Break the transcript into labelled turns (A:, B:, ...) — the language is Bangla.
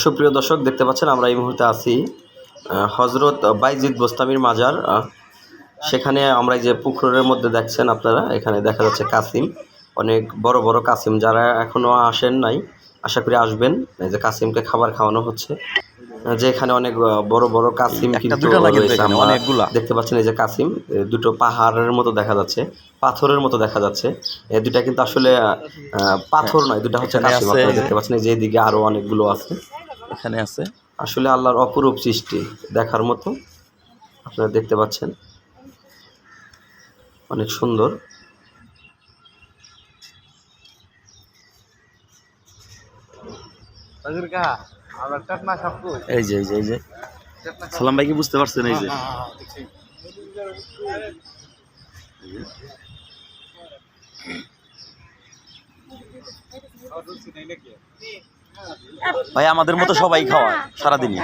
A: সুপ্রিয় দর্শক, দেখতে পাচ্ছেন আমরা এই মুহূর্তে আছি হজরত বাইজিদ বোস্তামির মাজার। সেখানে আমরা এই যে পুকুরের মধ্যে দেখছেন আপনারা, এখানে দেখা যাচ্ছে কাসিম, অনেক বড় বড় কাসিম। যারা এখনো আসেন নাই, আশা করি আসবেন। এই যে কাসিমকে খাবার খাওয়ানো হচ্ছে, যে এখানে অনেক বড় বড় কাসিম কিন্তু রয়েছে। আমরা দেখতে পাচ্ছেন এই যে কাসিম, দুটো পাহাড়ের মতো দেখা যাচ্ছে, পাথরের মতো দেখা যাচ্ছে। এই দুটা কিন্তু আসলে পাথর নয়, দুটা হচ্ছে কাসিম। আপনারা দেখতে পাচ্ছেন এই যে এদিকে আরো অনেকগুলো আছে,
B: এখানে আছে।
A: আসলে আল্লাহর অপরূপ সৃষ্টি, দেখার মতো। আপনারা দেখতে পাচ্ছেন অনেক সুন্দর।
B: এই যে সালাম ভাই কি বুঝতে পারছেন? এই যে ভাই আমাদের মতো সবাই খাওয়ায় সারাদিনই।